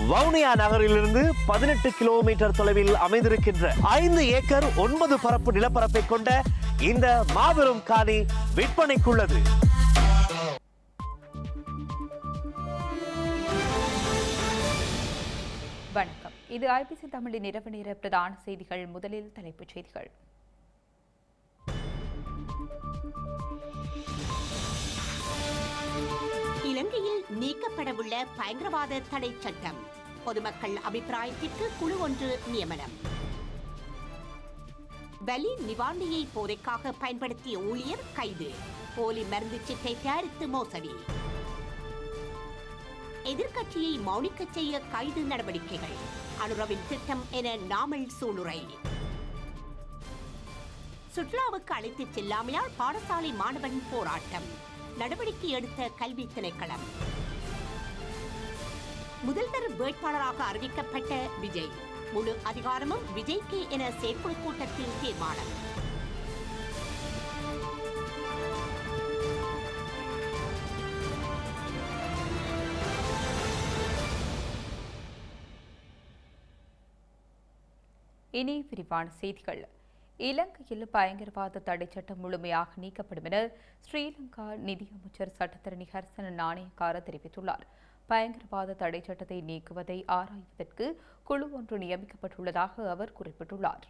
வவுனியா நகரிலிருந்து 18 கிலோமீட்டர் தொலைவில் அமைந்திருக்கின்ற 5 ஏக்கர் 9 பரப்பு நிலப்பரப்பை கொண்ட இந்த மாபெரும் காணி விற்பனைக்குள்ளது. வணக்கம், இது ஐபிசி தமிழின் இரவு நேர பிரதான செய்திகள். முதலில் தலைப்புச் செய்திகள். இலங்கையில் நீக்கப்படவுள்ள பயங்கரவாத தடை சட்டம், பொதுமக்கள் அபிப்பிராயத்திற்கு குழு ஒன்று நியமனம். வலி நிவாரணியை போதைக்காக பயன்படுத்திய ஊழியர் கைது, போலி மருந்து சிட்டை தயாரித்து மோசடி. எதிர்க்கட்சியை மௌனிக்கச் செய்ய கைது நடவடிக்கைகள், அனுரவின் திட்டம் என நாமல் சூளுரை. சுற்றுலாவுக்கு அழைத்துச் செல்லாமையால் பாடசாலை மாணவன் போராட்டம், நடவடிக்கை எடுத்த கல்வி திணைக்களம். முதல்வர் வேட்பாளராக அறிவிக்கப்பட்ட விஜய், முழு அதிகாரமும் விஜய்க்கு என செயற்குழு கூட்டத்தில் தீர்மானம். இனி விரிவான செய்திகள். இலங்கையில் பயங்கரவாத தடை சட்டம் முழுமையாக நீக்கப்படும் என ஸ்ரீலங்கா நிதியமைச்சர் சட்டத்தரணி ஹர்சன நாணயக்கார தெரிவித்துள்ளார். பயங்கரவாத தடை சட்டத்தை நீக்குவதை ஆராய்வதற்கு குழு ஒன்று நியமிக்கப்பட்டுள்ளதாக அவர் குறிப்பிட்டுள்ளார்.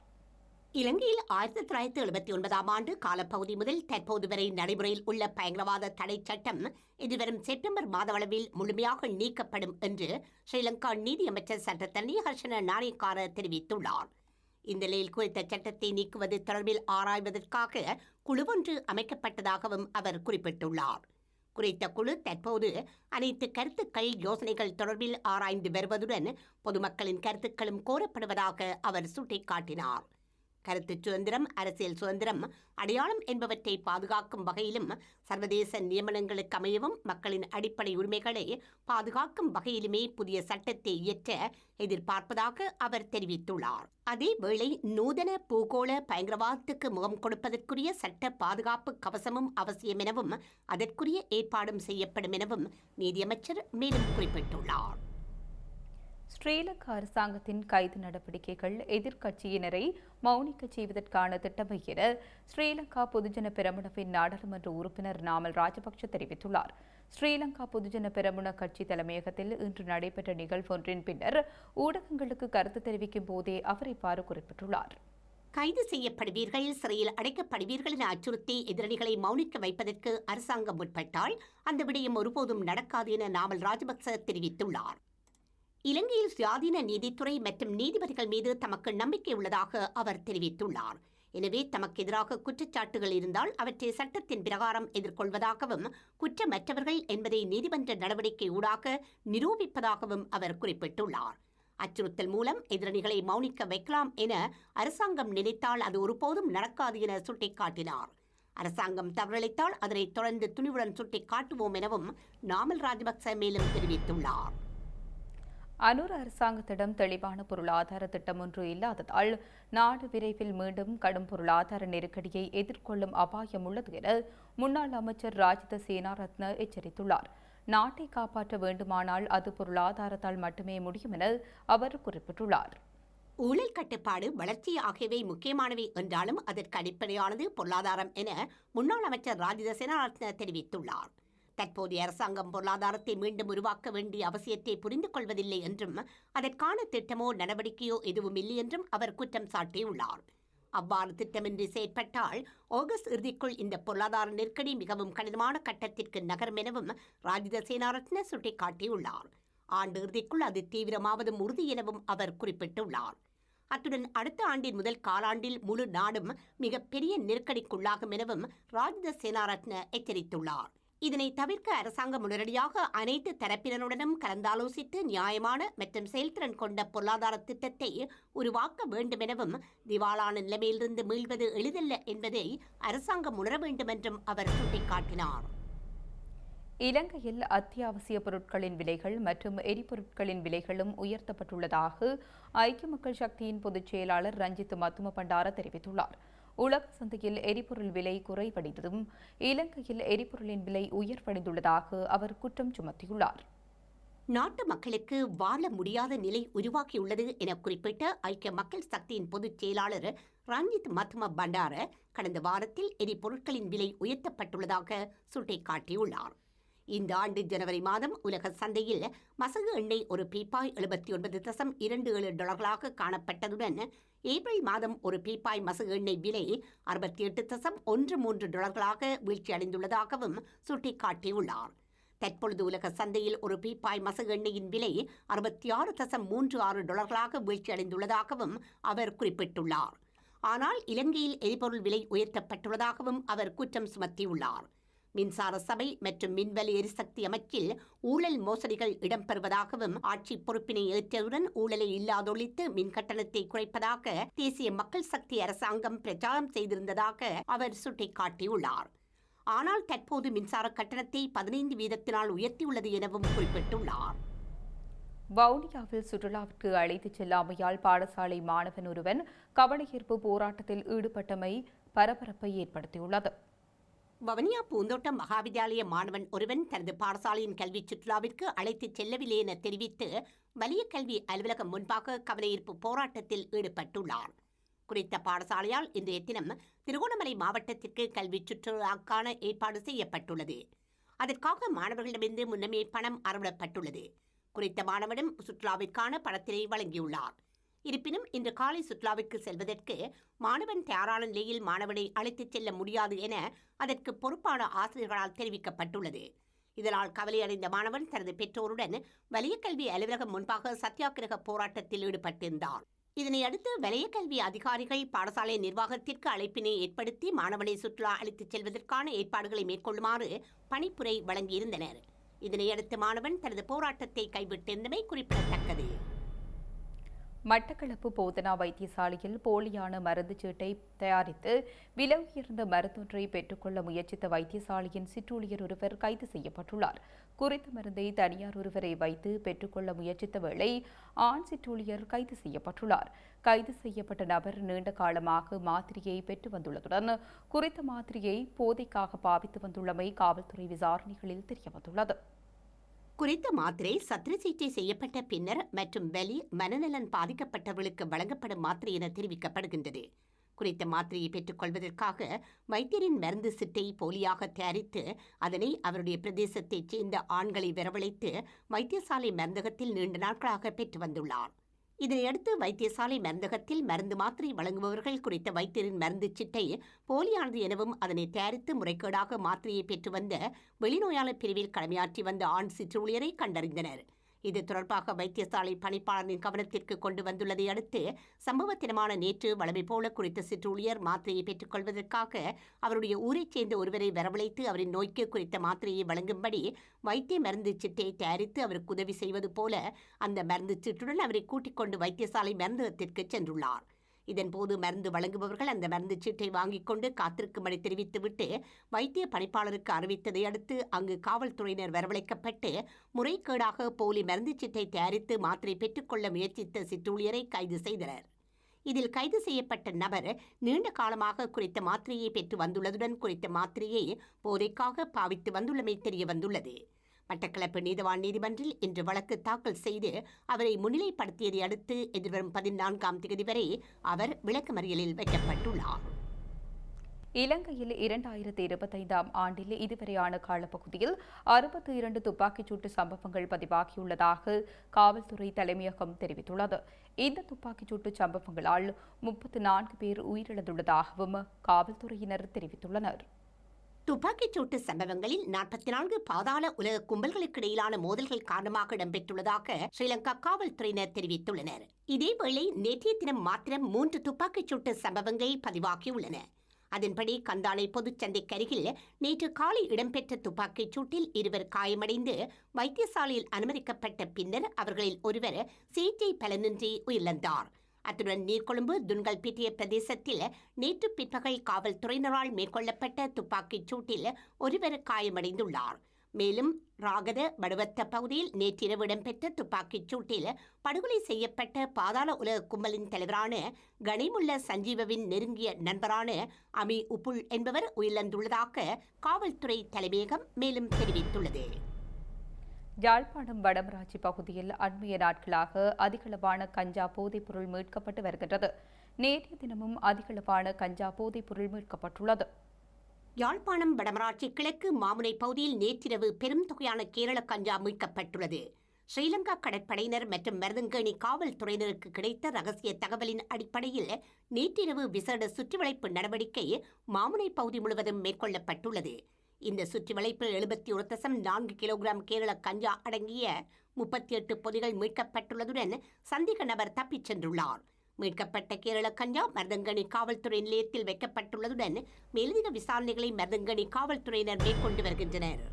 இலங்கையில் 1979 ஆண்டு காலப்பகுதி முதல் தற்போது வரை நடைமுறையில் உள்ள பயங்கரவாத தடை சட்டம் எதிர்வரும் செப்டம்பர் மாதளவில் முழுமையாக நீக்கப்படும் என்று ஸ்ரீலங்கா நீதியமைச்சர் சட்டத்தரணி ஹர்சன நாணயக்கார தெரிவித்துள்ளார். இந்த நிலையில் குறித்த சட்டத்தை நீக்குவது தொடர்பில் ஆராய்வதற்காக குழு ஒன்று அமைக்கப்பட்டதாகவும் அவர் குறிப்பிட்டுள்ளார். குறித்த குழு தற்போது அனைத்து கருத்துக்கள், யோசனைகள் தொடர்பில் ஆராய்ந்து வருவதுடன் பொதுமக்களின் கருத்துக்களும் கோரப்படுவதாக அவர் சுட்டிக்காட்டினார். கருத்து சுதந்திரம், அரசியல் சுதந்திரம், அடையாளம் என்பவற்றை பாதுகாக்கும் வகையிலும் சர்வதேச நியமனங்களுக்கு அமையவும் மக்களின் அடிப்படை உரிமைகளை பாதுகாக்கும் வகையிலுமே புதிய சட்டத்தை இயற்ற எதிர்பார்ப்பதாக அவர் தெரிவித்துள்ளார். அதேவேளை நூதன பூகோள பயங்கரவாதத்துக்கு முகம் கொடுப்பதற்குரிய சட்ட பாதுகாப்பு கவசமும் அவசியம் எனவும் அதற்குரிய ஏற்பாடும் செய்யப்படும் எனவும் நீதியமைச்சர் மேலும் குறிப்பிட்டுள்ளார். ஸ்ரீலங்கா அரசாங்கத்தின் கைது நடவடிக்கைகள் எதிர்க்கட்சியினரை மௌனிக்கச் செய்வதற்கான திட்டமை என ஸ்ரீலங்கா பொதுஜன பெரமுனவின் நாடாளுமன்ற உறுப்பினர் நாமல் ராஜபக்ஷ தெரிவித்துள்ளார். ஸ்ரீலங்கா பொதுஜன பெரமுன கட்சி தலைமையகத்தில் இன்று நடைபெற்ற நிகழ்வொன்றின் பின்னர் ஊடகங்களுக்கு கருத்து தெரிவிக்கும் போதே அவர் இவ்வாறு குறிப்பிட்டுள்ளார். கைது செய்யப்படுவீர்கள், சிறையில் அடைக்கப்படுவீர்கள் என அச்சுறுத்தி எதிரணிகளை மௌனிக்க வைப்பதற்கு அரசாங்கம் முற்பட்டால் அந்த விடயம் ஒருபோதும் நடக்காது என நாமல் ராஜபக்ச தெரிவித்துள்ளார். இலங்கையில் சுயாதீன நீதித்துறை மற்றும் நீதிபதிகள் மீது தமக்கு நம்பிக்கை உள்ளதாக அவர் தெரிவித்துள்ளார். எனவே தமக்கு எதிராக குற்றச்சாட்டுகள் இருந்தால் அவற்றை சட்டத்தின் பிரகாரம் எதிர்கொள்வதாகவும் குற்றமற்றவர்கள் என்பதை நீதிமன்ற நடவடிக்கை ஊடாக நிரூபிப்பதாகவும் அவர் குறிப்பிட்டுள்ளார். அச்சுறுத்தல் மூலம் எதிரணிகளை மௌனிக்க வைக்கலாம் என அரசாங்கம் நினைத்தால் அது ஒருபோதும் நடக்காது என சுட்டிக்காட்டினார். அரசாங்கம் தவறளித்தால் அதனை தொடர்ந்து துணிவுடன் சுட்டிக்காட்டுவோம் எனவும் நாமல் ராஜபக்ச மேலும் தெரிவித்துள்ளார். அனுர அரசாங்கத்திடம் தெளிவான பொருளாதார திட்டம் ஒன்று இல்லாததால் நாடு விரைவில் மீண்டும் கடும் பொருளாதார நெருக்கடியை எதிர்கொள்ளும் அபாயம் உள்ளது என முன்னாள் அமைச்சர் ராஜித சேனாரத்ன எச்சரித்துள்ளார். நாட்டை காப்பாற்ற வேண்டுமானால் அது பொருளாதாரத்தால் மட்டுமே முடியும் என அவர் குறிப்பிட்டுள்ளார். ஊழல் கட்டுப்பாடு, வளர்ச்சி ஆகியவை முக்கியமானவை என்றாலும் அதற்கு அடிப்படையானது பொருளாதாரம் என முன்னாள் அமைச்சர் ராஜித சேனாரத்ன தெரிவித்துள்ளார். தற்போதைய அரசாங்கம் பொருளாதாரத்தை மீண்டும் உருவாக்க வேண்டிய அவசியத்தை புரிந்து கொள்வதில்லை என்றும் அதற்கான திட்டமோ நடவடிக்கையோ எதுவும் இல்லை என்றும் அவர் குற்றம் சாட்டியுள்ளார். அவ்வாறு திட்டமின்றி செயற்பட்டால் ஆகஸ்ட் இறுதிக்குள் இந்த பொருளாதார நெருக்கடி மிகவும் கடினமான கட்டத்திற்கு நகரும் எனவும் ராஜித சேனாரத்ன சுட்டிக்காட்டியுள்ளார். ஆண்டு இறுதிக்குள் அது தீவிரமாவதும் உறுதி எனவும் அவர் குறிப்பிட்டுள்ளார். அத்துடன் அடுத்த ஆண்டின் முதல் காலாண்டில் முழு நாடும் மிகப்பெரிய நெருக்கடிக்குள்ளாகும் எனவும் ராஜித சேனாரத்ன எச்சரித்துள்ளார். இதனை தவிர்க்க அரசாங்கம் உடனடியாக அனைத்து தரப்பினருடனும் கலந்தாலோசித்து நியாயமான மற்றும் செயல்திறன் கொண்ட பொருளாதார திட்டத்தை உருவாக்க வேண்டும் எனவும் திவாலான நிலைமையிலிருந்து மீள்வது எளிதல்ல என்பதை அரசாங்கம் உணர வேண்டும் என்றும் அவர் சுட்டிக்காட்டினார். இலங்கையில் அத்தியாவசிய பொருட்களின் விலைகள் மற்றும் எரிபொருட்களின் விலைகளும் உயர்த்தப்பட்டுள்ளதாக ஐக்கிய மக்கள் சக்தியின் பொதுச் செயலாளர் ரஞ்சித் மத்தும பண்டார தெரிவித்துள்ளார். உலக சந்தையில் எரிபொருள் விலை குறைவடைந்ததும் இலங்கையில் எரிபொருளின் விலை உயர்வடைந்துள்ளதாக அவர் குற்றம் சுமத்தியுள்ளார். நாட்டு மக்களுக்கு வாழ முடியாத நிலை உருவாகியுள்ளது என குறிப்பிட்ட ஐக்கிய மக்கள் சக்தியின் பொதுச் செயலாளர் ரஞ்சித் மத்ம பண்டார கடந்த வாரத்தில் எரிபொருட்களின் விலை உயர்த்தப்பட்டுள்ளதாக சுட்டிக்காட்டியுள்ளார். இந்த ஆண்டு ஜனவரி மாதம் உலக சந்தையில் மசகு எண்ணெய் ஒரு பீப்பாய் $79.27 காணப்பட்டதுடன் ஏப்ரல் மாதம் ஒரு பீப்பாய் மசகு எண்ணெய் விலை $68.13 வீழ்ச்சியடைந்துள்ளதாகவும் சுட்டிக்காட்டியுள்ளார். தற்பொழுது உலக சந்தையில் ஒரு பீப்பாய் மசகு எண்ணெயின் விலை $66.36 வீழ்ச்சியடைந்துள்ளதாகவும் அவர் குறிப்பிட்டுள்ளார். ஆனால் இலங்கையில் எரிபொருள் விலை உயர்த்தப்பட்டுள்ளதாகவும் அவர் குற்றம் சுமத்தியுள்ளார். மின்சார சபை மற்றும் மின்வெளி எரிசக்தி அமைச்சில் ஊழல் மோசடிகள் இடம்பெறுவதாகவும் ஆட்சி பொறுப்பினை ஏற்றவுடன் ஊழலை இல்லாதொழித்து மின் கட்டணத்தை குறைப்பதாக தேசிய மக்கள் சக்தி அரசாங்கம் பிரச்சாரம் செய்திருந்ததாக அவர் சுட்டிக்காட்டியுள்ளார். ஆனால் தற்போது மின்சார கட்டணத்தை 15% உயர்த்தியுள்ளது எனவும் குறிப்பிட்டுள்ளார். வவுனியாவில் சுற்றுலாவிற்கு அழைத்துச் செல்லாமையால் பாடசாலை மாணவன் ஒருவன் கவனஈர்ப்பு போராட்டத்தில் ஈடுபட்டமை பரபரப்பை ஏற்படுத்தியுள்ளது. வவுனியா பூந்தோட்டம் மகாவித்யாலய மாணவன் ஒருவன் தனது பாடசாலையின் கல்வி சுற்றுலாவிற்கு அழைத்துச் செல்லவில்லை என தெரிவித்து வலிய கல்வி அலுவலகம் முன்பாக கவனஈர்ப்பு போராட்டத்தில் ஈடுபட்டுள்ளார். குறித்த பாடசாலையால் இன்றைய தினம் திருகோணமலை மாவட்டத்திற்கு கல்வி சுற்றுலாவுக்கான ஏற்பாடு செய்யப்பட்டுள்ளது. அதற்காக மாணவர்களிடமிருந்து முன்னமே பணம் அறவிடப்பட்டுள்ளது. குறித்த மாணவனும் சுற்றுலாவிற்கான பணத்தினை வழங்கியுள்ளார். இருப்பினும் இன்று காலை சுற்றுலாவிற்கு செல்வதற்கு மாணவன் தயாரான நிலையில் மாணவனை அழைத்துச் செல்ல முடியாது என அதற்கு பொறுப்பான ஆசிரியர்களால் தெரிவிக்கப்பட்டுள்ளது. இதனால் கவலையடைந்த மாணவன் தனது பெற்றோருடன் வலிய கல்வி அலுவலகம் முன்பாக சத்தியாகிரக போராட்டத்தில் ஈடுபட்டிருந்தார். இதனையடுத்து வலய கல்வி அதிகாரிகள் பாடசாலை நிர்வாகத்திற்கு அழைப்பினை ஏற்படுத்தி மாணவனை சுற்றுலா அழைத்துச் செல்வதற்கான ஏற்பாடுகளை மேற்கொள்ளுமாறு பணிப்புரை வழங்கியிருந்தனர். இதனையடுத்து மாணவன் தனது போராட்டத்தை கைவிட்டிருந்தமை குறிப்பிடத்தக்கது. மட்டக்களப்பு போதனா வைத்தியசாலையில் போலியான மருந்து சீட்டை தயாரித்து விலை உயர்ந்த மருந்தொன்றை பெற்றுக்கொள்ள முயற்சித்த வைத்தியசாலையின் சிற்றூழியர் ஒருவர் கைது செய்யப்பட்டுள்ளார். குறித்த மருந்தை தனியார் ஒருவரை வைத்து பெற்றுக்கொள்ள முயற்சித்த வேளை ஆண் சிற்றூழியர் கைது செய்யப்பட்டுள்ளார். கைது செய்யப்பட்ட நபர் நீண்ட காலமாக மாத்திரையை பெற்று வந்துள்ளதுடன் குறித்த மாத்திரையை போதைக்காக பாவித்து வந்துள்ளமை காவல்துறை விசாரணைகளில் தெரியவந்துள்ளது. குறித்த மாத்திரை சத்திர சிகிச்சை செய்யப்பட்ட பின்னர் மற்றும் வலி மனநலன் பாதிக்கப்பட்டவர்களுக்கு வழங்கப்படும் மாத்திரை என தெரிவிக்கப்படுகின்றது. குறித்த மாத்திரையை பெற்றுக்கொள்வதற்காக வைத்தியரின் மருந்து சிட்டை போலியாக தயாரித்து அதனை அவருடைய பிரதேசத்தைச் சேர்ந்த ஆண்களை வரவழைத்து வைத்தியசாலை மருந்தகத்தில் நீண்ட நாட்களாக பெற்று வந்துள்ளார். இதனையடுத்து வைத்தியசாலை மருந்தகத்தில் மருந்து மாத்திரை வழங்குபவர்கள் குறித்த வைத்தியரின் மருந்து சிட்டை போலியானது எனவும் அதனை தயாரித்து முறைகேடாக மாத்திரையை பெற்று வந்த வெளிநோயாளர் பிரிவில் கடமையாற்றி வந்த ஆண் சிற்றூழியரை கண்டறிந்தனர். இது தொடர்பாக வைத்தியசாலை பணிப்பாளரின் கவனத்திற்கு கொண்டு வந்துள்ளதை அடுத்து சம்பவ தினமான நேற்று வழமை போல குறித்த சிற்றூழியர் மாத்திரையை பெற்றுக் கொள்வதற்காக அவருடைய ஊரைச் சேர்ந்த ஒருவரை வரவழைத்து அவரின் நோய்க்கு குறித்த மாத்திரையை வழங்கும்படி வைத்திய மருந்து சிட்டை தயாரித்து அவருக்கு உதவி செய்வது போல அந்த மருந்து சீட்டுடன் அவரை கூட்டிக் கொண்டு வைத்தியசாலை மருந்தகத்திற்கு சென்றுள்ளார். இதன்போது மருந்து வழங்குபவர்கள் அந்த மருந்து சீட்டை வாங்கிக் கொண்டு காத்திருக்கும்படி தெரிவித்துவிட்டு வைத்திய பணிப்பாளருக்கு அறிவித்ததை அடுத்து அங்கு காவல்துறையினர் வரவழைக்கப்பட்டு முறைகேடாக போலி மருந்து சீட்டை தயாரித்து மாத்திரை பெற்றுக்கொள்ள முயற்சித்த சிற்றூழியரை கைது செய்தனர். இதில் கைது செய்யப்பட்ட நபர் நீண்ட காலமாக குறித்த மாத்திரையை பெற்று வந்துள்ளதுடன் குறித்த மாத்திரையை போதைக்காக பாவித்து வந்துள்ளமை தெரிய வந்துள்ளது. மட்டக்களப்பு நீதவான் நீதிமன்றில் இன்று வழக்கு தாக்கல் செய்து அவரை முன்னிலைப்படுத்தியதை அடுத்து எதிர்வரும் 14ஆம் தேதி வரை அவர் விளக்கமறியலில் வைக்கப்பட்டுள்ளார். இலங்கையில் 2025ஆம் ஆண்டில் இதுவரையான காலப்பகுதியில் 62 துப்பாக்கிச்சூட்டு சம்பவங்கள் பதிவாகியுள்ளதாக காவல்துறை தலைமையகம் தெரிவித்துள்ளது. இந்த துப்பாக்கிச்சூட்டு சம்பவங்களால் 34 பேர் உயிரிழந்துள்ளதாகவும் காவல்துறையினர் தெரிவித்துள்ளனர். துப்பாக்கிச்சூட்டு சம்பவங்களில் 44 பாதாள உலக கும்பல்களுக்கு இடையிலான மோதல்கள் காரணமாக இடம்பெற்றுள்ளதாக ஸ்ரீலங்கா காவல்துறையினர் தெரிவித்துள்ளனர். இதேவேளை நேற்றைய தினம் மாத்திரம் 3 துப்பாக்கிச்சூட்டு சம்பவங்கள் பதிவாகியுள்ளன. அதன்படி கந்தானை பொதுச்சந்தைக்கு அருகில் நேற்று காலை இடம்பெற்ற துப்பாக்கிச் சூட்டில் 2 காயமடைந்து வைத்தியசாலையில் அனுமதிக்கப்பட்ட பின்னர் அவர்களில் ஒருவர் சிகிச்சை பலனின்றி உயிரிழந்தார். அத்துடன் நீர்கொழும்பு துன்கல்பிட்டிய பிரதேசத்தில் நேற்று பிற்பகல் காவல்துறையினரால் மேற்கொள்ளப்பட்ட துப்பாக்கிச் சூட்டில் ஒருவர் காயமடைந்துள்ளார். மேலும் ராகத வடுவத்த பகுதியில் நேற்றிரவு இடம்பெற்ற துப்பாக்கிச் சூட்டில் படுகொலை செய்யப்பட்ட பாதாள உலக கும்பலின் தலைவரான கனிமுல்ல சஞ்சீவவின் நெருங்கிய நண்பரான அமி உப்புல் என்பவர் உயிரிழந்துள்ளதாக காவல்துறை தலைமையகம் மேலும் தெரிவித்துள்ளது. யாழ்ப்பாணம் வடமராட்சி பகுதியில் அண்மைய நாட்களாக அதிகளவான கஞ்சா போதைப்பொருள் மீட்கப்பட்டு வருகின்றது. நேற்றைய தினமும் அதிகளவான கஞ்சா போதைப்பொருள் மீட்கப்பட்டுள்ளது. யாழ்ப்பாணம் வடமராட்சி கிழக்கு மாமுனை பகுதியில் நேற்றிரவு பெரும் தொகையான கேரள கஞ்சா மீட்கப்பட்டுள்ளது. ஸ்ரீலங்கா கடற்படையினர் மற்றும் மருதங்கேணி காவல்துறையினருக்கு கிடைத்த ரகசிய தகவலின் அடிப்படையில் நேற்றிரவு விசேட சுற்றிவளைப்பு நடவடிக்கை மாமுனை பகுதி முழுவதும் மேற்கொள்ளப்பட்டுள்ளது. இந்த சுற்றிவளைப்பில் 71.4 கிலோகிராம் கேரள கஞ்சா அடங்கிய 38 பொதிகள் மீட்கப்பட்டுள்ளதுடன் சந்தேக நபர் தப்பிச் சென்றுள்ளார். மீட்கப்பட்ட கேரள கஞ்சா மருதங்கேணி காவல்துறை நிலையத்தில் வைக்கப்பட்டுள்ளதுடன் மேலதிக விசாரணைகளை மருதங்கேணி காவல்துறையினர் மேற்கொண்டு வருகின்றனர்.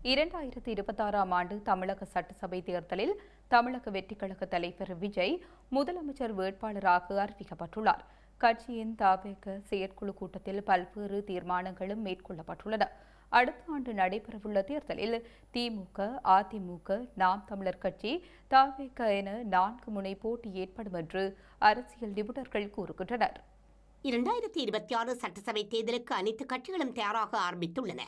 2026ஆம் ஆண்டு தமிழக சட்டசபை தேர்தலில் தமிழக வெற்றிக் கழக தலைவர் விஜய் முதலமைச்சர் வேட்பாளராக அறிவிக்கப்பட்டுள்ளார். கட்சியின் தவேக செயற்குழு கூட்டத்தில் பல்வேறு தீர்மானங்களும் மேற்கொள்ளப்பட்டுள்ளன. அடுத்த ஆண்டு நடைபெறவுள்ள தேர்தலில் திமுக, அதிமுக, நாம் தமிழர் கட்சி, தவேக என 4 முனை போட்டி ஏற்படும் என்று அரசியல் நிபுணர்கள் கூறுகின்றனர். 2026 சட்டசபை தேர்தலுக்கு அனைத்து கட்சிகளும் தயாராக ஆரம்பித்துள்ளன.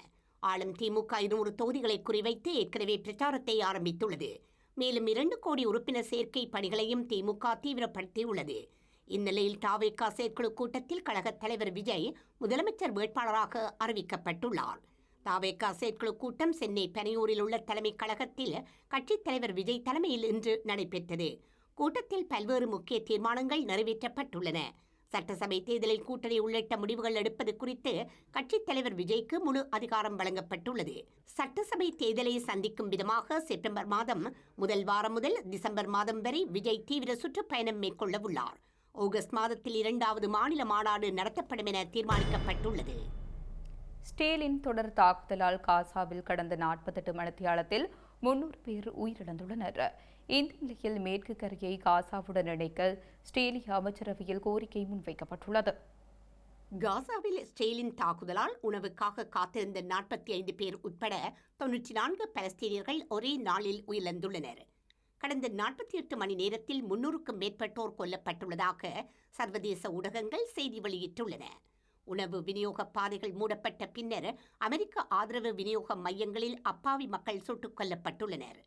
ஆளும் திமுக 200 தொகுதிகளை குறிவைத்து ஏற்கனவே பிரச்சாரத்தை ஆரம்பித்துள்ளது. மேலும் 2 கோடி உறுப்பினர் சேர்க்கை பணிகளையும் திமுக தீவிரப்படுத்தியுள்ளது. இந்நிலையில் தவேக செயற்குழு கூட்டத்தில் கழகத் தலைவர் விஜய் முதலமைச்சர் வேட்பாளராக அறிவிக்கப்பட்டுள்ளார். தவேக செயற்குழு கூட்டம் சென்னை பெனையூரில் உள்ள தலைமைக் கழகத்தில் கட்சித் தலைவர் விஜய் தலைமையில் இன்று நடைபெற்றது. கூட்டத்தில் பல்வேறு முக்கிய தீர்மானங்கள் நிறைவேற்றப்பட்டுள்ளன. சட்டசபை தேர்தலில் கூட்டணி உள்ளிட்ட முடிவுகள் எடுப்பது குறித்து கட்சித் தலைவர் விஜய்க்கு முழு அதிகாரம் வழங்கப்பட்டுள்ளது. சட்டசபை தேர்தலை சந்திக்கும் விதமாக செப்டம்பர் மாதம் முதல் வாரம் முதல் டிசம்பர் மாதம் வரை விஜய் தீவிர சுற்றுப்பயணம் மேற்கொள்ள உள்ளார். ஆகஸ்ட் மாதத்தில் 2வது மாநில மாநாடு நடத்தப்படும் என தீர்மானிக்கப்பட்டுள்ளது. ஸ்டேலின் தொடர் தாக்குதலால் காசாவில் கடந்த 48 மணித்தியாலத்தில் 300 பேர் உயிரிழந்துள்ளனர். இந்த நிலையில் மேற்கு கரையை காசாவுடன் இணைக்க ஸ்டேலிய அமைச்சரவையில் கோரிக்கை முன்வைக்கப்பட்டுள்ளது. காசாவில் ஸ்டேலின் தாக்குதலால் உணவுக்காக காத்திருந்த 45 பேர் உட்பட 94 பலஸ்தீனியர்கள் ஒரே நாளில் உயிரிழந்துள்ளனர். கடந்த 48 மணி நேரத்தில் 300க்கும் மேற்பட்டோர் கொல்லப்பட்டுள்ளதாக சர்வதேச ஊடகங்கள் செய்தி வெளியிட்டுள்ளன. உணவு விநியோக பாதைகள் மூடப்பட்ட பின்னர் அமெரிக்க ஆதரவு விநியோக மையங்களில் அப்பாவி மக்கள் சுட்டுக் கொல்லப்பட்டுள்ளனர்.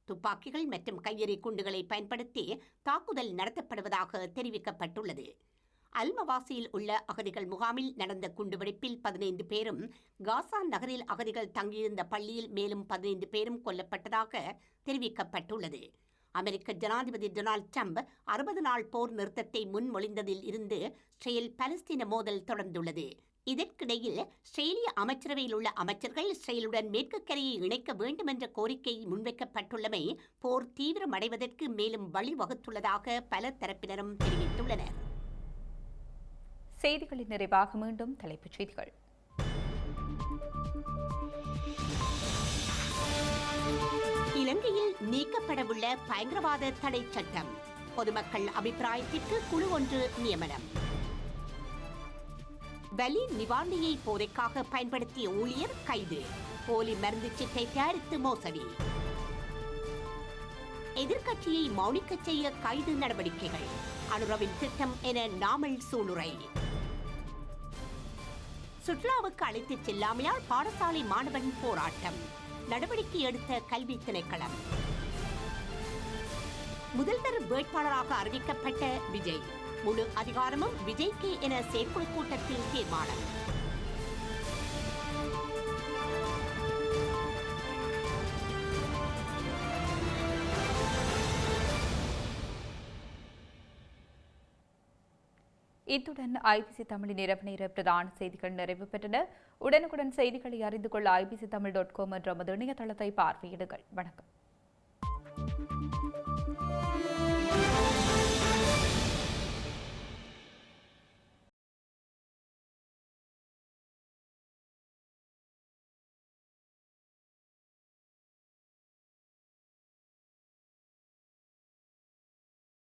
துப்பாக்கிகள் மற்றும் கையெறி குண்டுகளை பயன்படுத்தி தாக்குதல் நடத்தப்படுவதாக தெரிவிக்கப்பட்டுள்ளது. அல்மவாசியில் உள்ள அகதிகள் முகாமில் நடந்த குண்டுவெடிப்பில் 15 பேரும், காசா நகரில் அகதிகள் தங்கியிருந்த பள்ளியில் மேலும் 15 பேரும் கொல்லப்பட்டதாக தெரிவிக்கப்பட்டுள்ளது. அமெரிக்க ஜனாதிபதி டொனால்ட் ட்ரம்ப் 60 நாள் போர் நிறுத்தத்தை முன்மொழிந்ததில் இருந்து இஸ்ரேல் பலஸ்தீன மோதல் தொடர்ந்துள்ளது. இதற்கிடையில் இஸ்ரேலிய அமைச்சரவையில் உள்ள அமைச்சர்கள் இஸ்ரேலுடன் மேற்கு கரையை இணைக்க வேண்டும் என்ற கோரிக்கை முன்வைக்கப்பட்டுள்ளமை போர் தீவிரமடைவதற்கு மேலும் வழிவகுத்துள்ளதாக பல தரப்பினரும் தெரிவித்துள்ளனர். செய்திகளின் நிறைவாக மீண்டும் தலைப்புச் செய்திகள். இலங்கையில் நீக்கப்படவுள்ள பயங்கரவாத தடை சட்டம், பொதுமக்கள் அபிப்பிராயத்திற்கு குழு ஒன்று நியமனம். வலி நிவாரணியை போதைக்காக பயன்படுத்திய ஊழியர் கைது, போலி மருந்து சிட்டை தயாரித்து மோசடி. எதிர்க்கட்சியை மௌனிக்கச் செய்ய கைது நடவடிக்கைகள், அனுரவின் திட்டம் என நாமல் சூளுரை. சுற்றுலாவுக்கு அழைத்துச் செல்லாமையால் பாடசாலை மாணவன் போராட்டம், நடவடிக்கை எடுத்த கல்வி திணைக்களம். முதல்வர் வேட்பாளராக அறிவிக்கப்பட்ட விஜய், முழு அதிகாரமும் விஜய்க்கு என செயற்குழு கூட்டத்தில் தீர்மானம். இத்துடன் ஐபிசி தமிழின் இரவு நேர பிரதான செய்திகள் நிறைவு பெற்றன. உடனுக்குடன் செய்திகளை அறிந்து கொள்ள ibctamil.com என்ற நமது இணையதளத்தை பார்வையிடுங்கள். வணக்கம்.